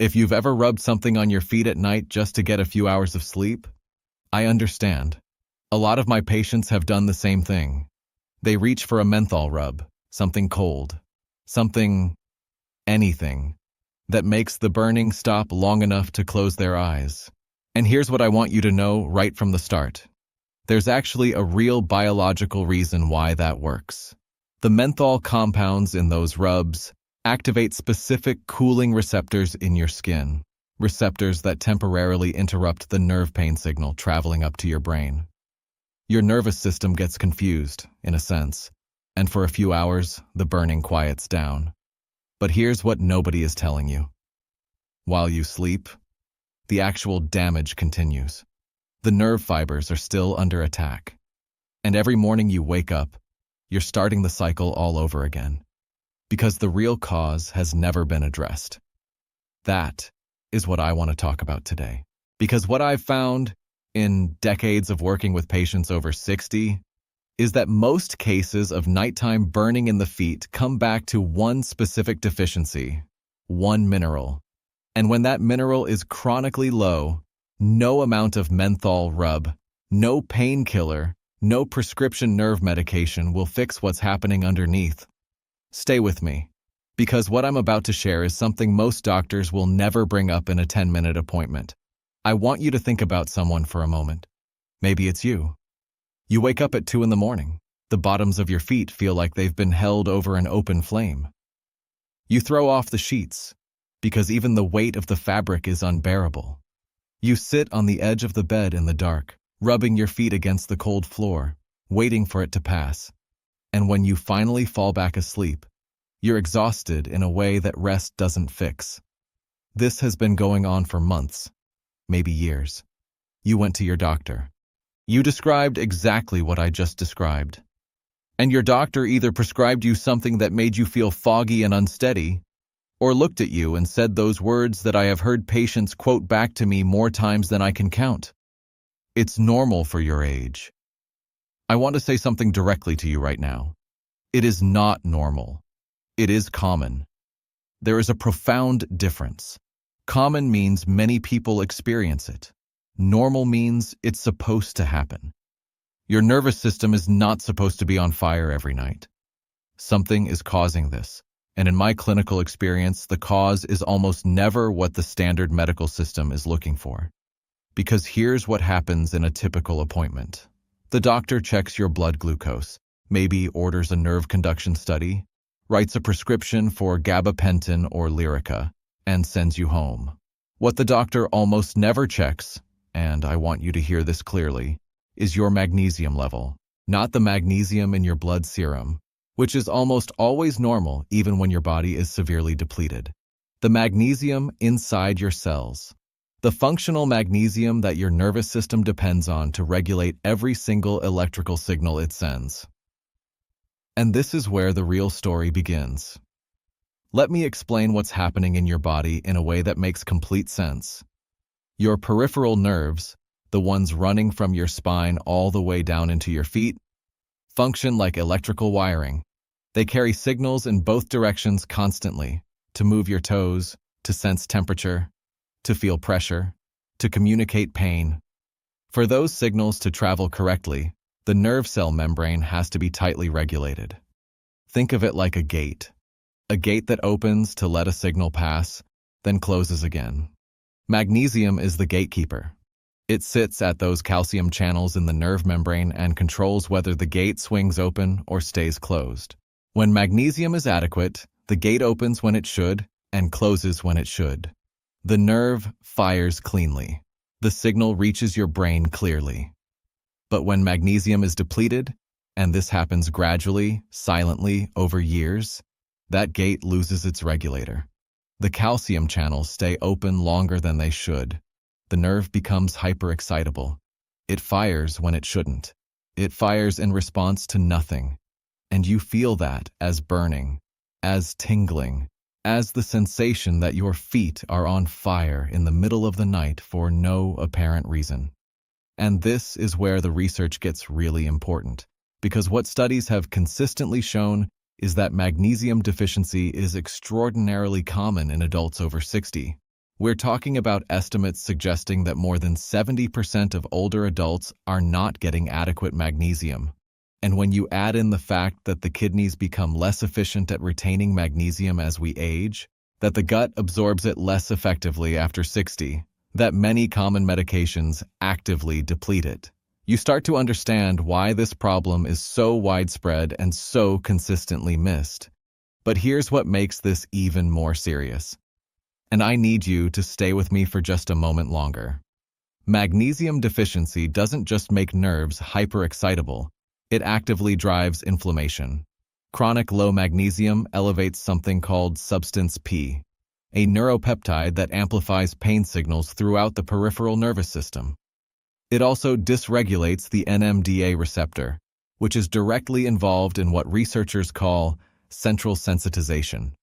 If you've ever rubbed something on your feet at night just to get a few hours of sleep, I understand. A lot of my patients have done the same thing. They reach for a menthol rub, something cold, anything, that makes the burning stop long enough to close their eyes. And here's what I want you to know right from the start. There's actually a real biological reason why that works. The menthol compounds in those rubs activate specific cooling receptors in your skin, receptors that temporarily interrupt the nerve pain signal traveling up to your brain. Your nervous system gets confused, in a sense, and for a few hours, the burning quiets down. But here's what nobody is telling you. While you sleep, the actual damage continues. The nerve fibers are still under attack. And every morning you wake up, you're starting the cycle all over again. Because the real cause has never been addressed. That is what I want to talk about today. Because what I've found in decades of working with patients over 60 is that most cases of nighttime burning in the feet come back to one specific deficiency, one mineral. And when that mineral is chronically low, no amount of menthol rub, no painkiller, no prescription nerve medication will fix what's happening underneath. Stay with me, because what I'm about to share is something most doctors will never bring up in a 10-minute appointment. I want you to think about someone for a moment. Maybe it's you. You wake up at 2 in the morning. The bottoms of your feet feel like they've been held over an open flame. You throw off the sheets, because even the weight of the fabric is unbearable. You sit on the edge of the bed in the dark, rubbing your feet against the cold floor, waiting for it to pass. And when you finally fall back asleep, you're exhausted in a way that rest doesn't fix. This has been going on for months, maybe years. You went to your doctor. You described exactly what I just described. And your doctor either prescribed you something that made you feel foggy and unsteady, or looked at you and said those words that I have heard patients quote back to me more times than I can count. It's normal for your age. I want to say something directly to you right now. It is not normal. It is common. There is a profound difference. Common means many people experience it. Normal means it's supposed to happen. Your nervous system is not supposed to be on fire every night. Something is causing this, and in my clinical experience, the cause is almost never what the standard medical system is looking for. Because here's what happens in a typical appointment. The doctor checks your blood glucose, maybe orders a nerve conduction study, writes a prescription for gabapentin or Lyrica, and sends you home. What the doctor almost never checks, and I want you to hear this clearly, is your magnesium level, not the magnesium in your blood serum, which is almost always normal even when your body is severely depleted. The magnesium inside your cells. The functional magnesium that your nervous system depends on to regulate every single electrical signal it sends. And this is where the real story begins. Let me explain what's happening in your body in a way that makes complete sense. Your peripheral nerves, the ones running from your spine all the way down into your feet, function like electrical wiring. They carry signals in both directions constantly, to move your toes, to sense temperature, to feel pressure, to communicate pain. For those signals to travel correctly, the nerve cell membrane has to be tightly regulated. Think of it like a gate that opens to let a signal pass, then closes again. Magnesium is the gatekeeper. It sits at those calcium channels in the nerve membrane and controls whether the gate swings open or stays closed. When magnesium is adequate, the gate opens when it should and closes when it should. The nerve fires cleanly. The signal reaches your brain clearly. But when magnesium is depleted, and this happens gradually, silently, over years, that gate loses its regulator. The calcium channels stay open longer than they should. The nerve becomes hyperexcitable. It fires when it shouldn't. It fires in response to nothing. And you feel that as burning, as tingling, as the sensation that your feet are on fire in the middle of the night for no apparent reason. And this is where the research gets really important, because what studies have consistently shown is that magnesium deficiency is extraordinarily common in adults over 60. We're talking about estimates suggesting that more than 70% of older adults are not getting adequate magnesium. And when you add in the fact that the kidneys become less efficient at retaining magnesium as we age, that the gut absorbs it less effectively after 60, that many common medications actively deplete it, you start to understand why this problem is so widespread and so consistently missed. But here's what makes this even more serious. And I need you to stay with me for just a moment longer. Magnesium deficiency doesn't just make nerves hyperexcitable, it actively drives inflammation. Chronic low magnesium elevates something called substance P, a neuropeptide that amplifies pain signals throughout the peripheral nervous system. It also dysregulates the NMDA receptor, which is directly involved in what researchers call central sensitization,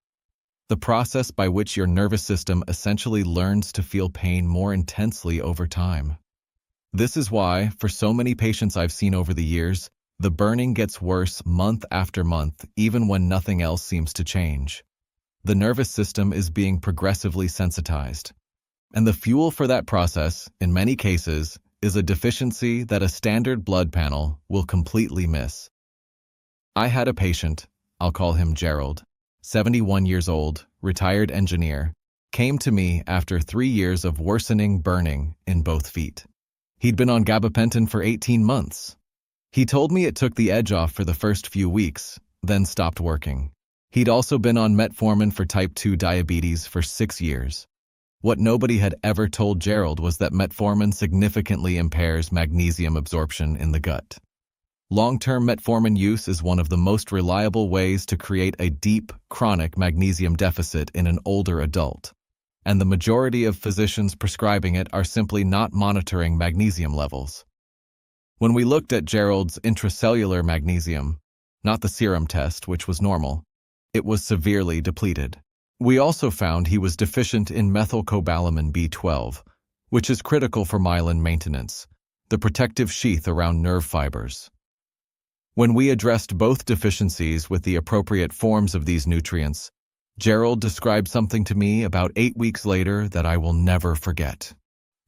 the process by which your nervous system essentially learns to feel pain more intensely over time. This is why, for so many patients I've seen over the years, the burning gets worse month after month, even when nothing else seems to change. The nervous system is being progressively sensitized. And the fuel for that process, in many cases, is a deficiency that a standard blood panel will completely miss. I had a patient, I'll call him Gerald, 71 years old, retired engineer, came to me after 3 years of worsening burning in both feet. He'd been on gabapentin for 18 months. He told me it took the edge off for the first few weeks, then stopped working. He'd also been on metformin for type 2 diabetes for 6 years. What nobody had ever told Gerald was that metformin significantly impairs magnesium absorption in the gut. Long-term metformin use is one of the most reliable ways to create a deep, chronic magnesium deficit in an older adult, and the majority of physicians prescribing it are simply not monitoring magnesium levels. When we looked at Gerald's intracellular magnesium, not the serum test, which was normal, it was severely depleted. We also found he was deficient in methylcobalamin B12, which is critical for myelin maintenance, the protective sheath around nerve fibers. When we addressed both deficiencies with the appropriate forms of these nutrients, Gerald described something to me about 8 weeks later that I will never forget.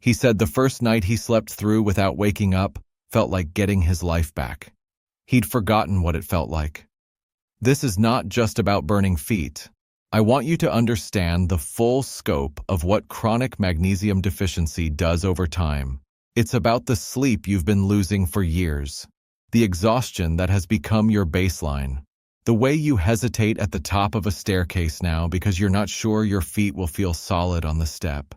He said the first night he slept through without waking up felt like getting his life back. He'd forgotten what it felt like. This is not just about burning feet. I want you to understand the full scope of what chronic magnesium deficiency does over time. It's about the sleep you've been losing for years, the exhaustion that has become your baseline, the way you hesitate at the top of a staircase now because you're not sure your feet will feel solid on the step,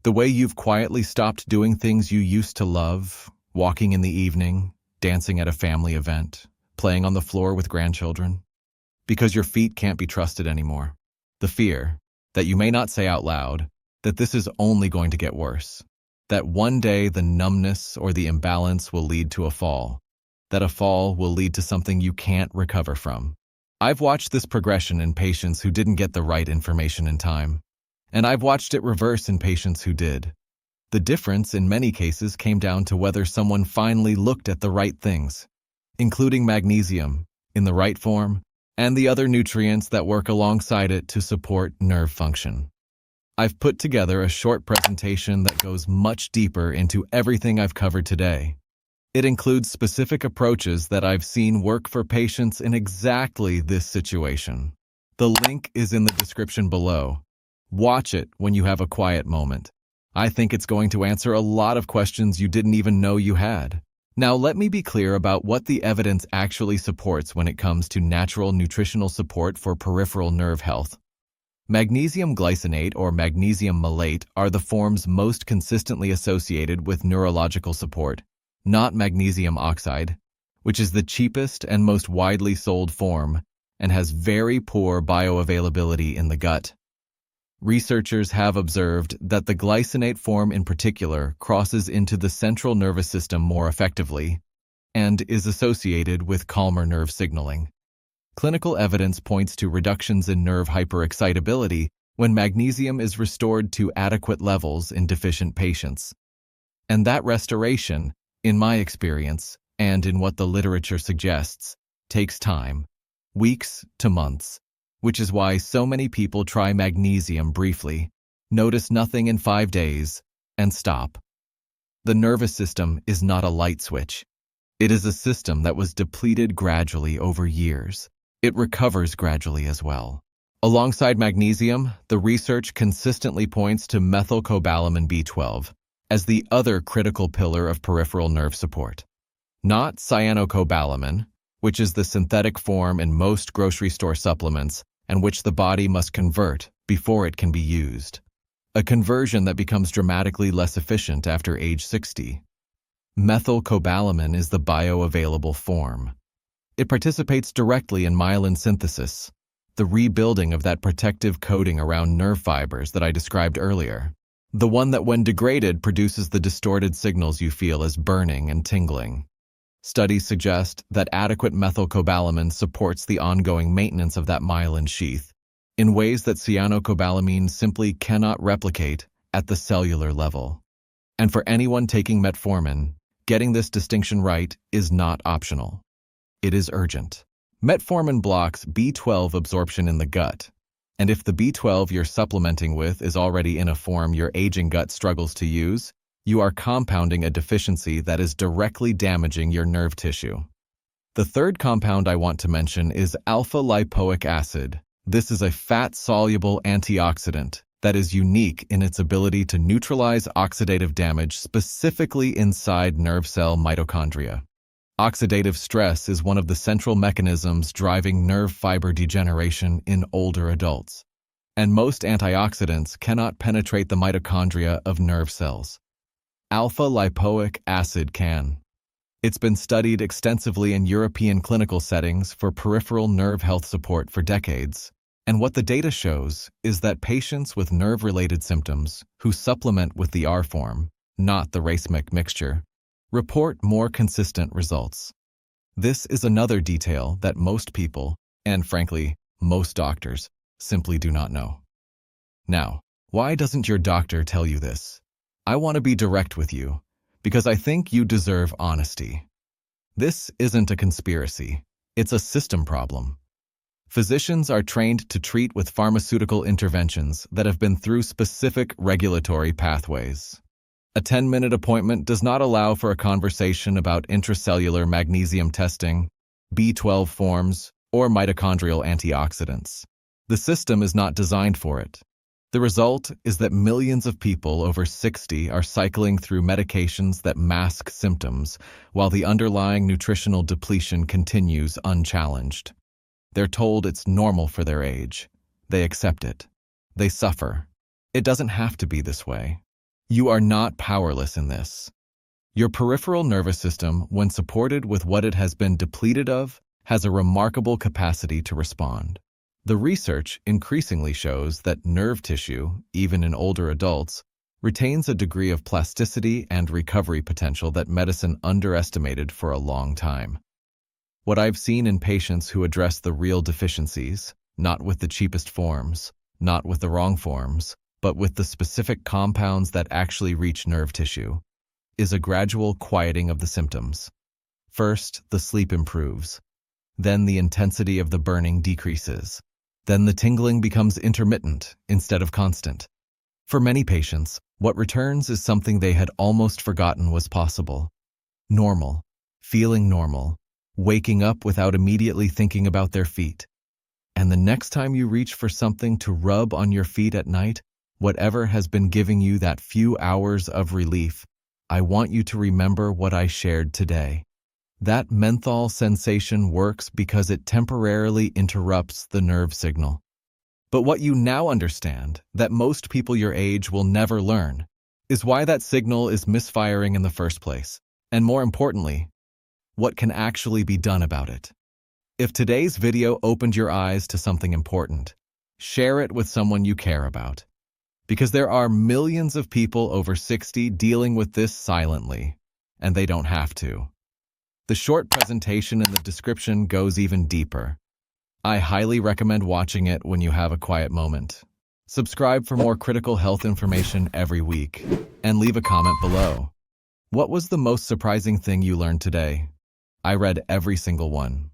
the way you've quietly stopped doing things you used to love, walking in the evening, dancing at a family event, playing on the floor with grandchildren, because your feet can't be trusted anymore. The fear that you may not say out loud that this is only going to get worse, that one day the numbness or the imbalance will lead to a fall, that a fall will lead to something you can't recover from. I've watched this progression in patients who didn't get the right information in time, and I've watched it reverse in patients who did. The difference in many cases came down to whether someone finally looked at the right things, including magnesium, in the right form, and the other nutrients that work alongside it to support nerve function. I've put together a short presentation that goes much deeper into everything I've covered today. It includes specific approaches that I've seen work for patients in exactly this situation. The link is in the description below. Watch it when you have a quiet moment. I think it's going to answer a lot of questions you didn't even know you had. Now let me be clear about what the evidence actually supports when it comes to natural nutritional support for peripheral nerve health. Magnesium glycinate or magnesium malate are the forms most consistently associated with neurological support, not magnesium oxide, which is the cheapest and most widely sold form and has very poor bioavailability in the gut. Researchers have observed that the glycinate form in particular crosses into the central nervous system more effectively and is associated with calmer nerve signaling. Clinical evidence points to reductions in nerve hyperexcitability when magnesium is restored to adequate levels in deficient patients. And that restoration, in my experience, and in what the literature suggests, takes time, weeks to months, which is why so many people try magnesium briefly, Notice nothing in 5 days, and stop. The nervous system is not a light switch. It is a system that was depleted gradually over years. It recovers gradually as well. Alongside magnesium, the research consistently points to methylcobalamin B12 as the other critical pillar of peripheral nerve support. Not cyanocobalamin, which is the synthetic form in most grocery store supplements and which the body must convert before it can be used. A conversion that becomes dramatically less efficient after age 60. Methylcobalamin is the bioavailable form. It participates directly in myelin synthesis, the rebuilding of that protective coating around nerve fibers that I described earlier. The one that, when degraded, produces the distorted signals you feel as burning and tingling. Studies suggest that adequate methylcobalamin supports the ongoing maintenance of that myelin sheath in ways that cyanocobalamin simply cannot replicate at the cellular level. And for anyone taking metformin, getting this distinction right is not optional. It is urgent. Metformin blocks B12 absorption in the gut, and if the B12 you're supplementing with is already in a form your aging gut struggles to use, you are compounding a deficiency that is directly damaging your nerve tissue. The third compound I want to mention is alpha-lipoic acid. This is a fat-soluble antioxidant that is unique in its ability to neutralize oxidative damage specifically inside nerve cell mitochondria. Oxidative stress is one of the central mechanisms driving nerve fiber degeneration in older adults, and most antioxidants cannot penetrate the mitochondria of nerve cells. Alpha-lipoic acid can. It's been studied extensively in European clinical settings for peripheral nerve health support for decades, and what the data shows is that patients with nerve-related symptoms who supplement with the R form, not the racemic mixture, report more consistent results. This is another detail that most people, and frankly, most doctors, simply do not know. Now, why doesn't your doctor tell you this? I want to be direct with you, because I think you deserve honesty. This isn't a conspiracy, it's a system problem. Physicians are trained to treat with pharmaceutical interventions that have been through specific regulatory pathways. A 10-minute appointment does not allow for a conversation about intracellular magnesium testing, B12 forms, or mitochondrial antioxidants. The system is not designed for it. The result is that millions of people over 60 are cycling through medications that mask symptoms, while the underlying nutritional depletion continues unchallenged. They're told it's normal for their age. They accept it. They suffer. It doesn't have to be this way. You are not powerless in this. Your peripheral nervous system, when supported with what it has been depleted of, has a remarkable capacity to respond. The research increasingly shows that nerve tissue, even in older adults, retains a degree of plasticity and recovery potential that medicine underestimated for a long time. What I've seen in patients who address the real deficiencies, not with the cheapest forms, not with the wrong forms, but with the specific compounds that actually reach nerve tissue, is a gradual quieting of the symptoms. First, the sleep improves. Then the intensity of the burning decreases. Then the tingling becomes intermittent instead of constant. For many patients, what returns is something they had almost forgotten was possible. Normal, feeling normal, waking up without immediately thinking about their feet. And the next time you reach for something to rub on your feet at night, whatever has been giving you that few hours of relief, I want you to remember what I shared today. That menthol sensation works because it temporarily interrupts the nerve signal. But what you now understand, that most people your age will never learn, is why that signal is misfiring in the first place, and more importantly, what can actually be done about it. If today's video opened your eyes to something important, share it with someone you care about. Because there are millions of people over 60 dealing with this silently, and they don't have to. The short presentation in the description goes even deeper. I highly recommend watching it when you have a quiet moment. Subscribe for more critical health information every week, and leave a comment below. What was the most surprising thing you learned today? I read every single one.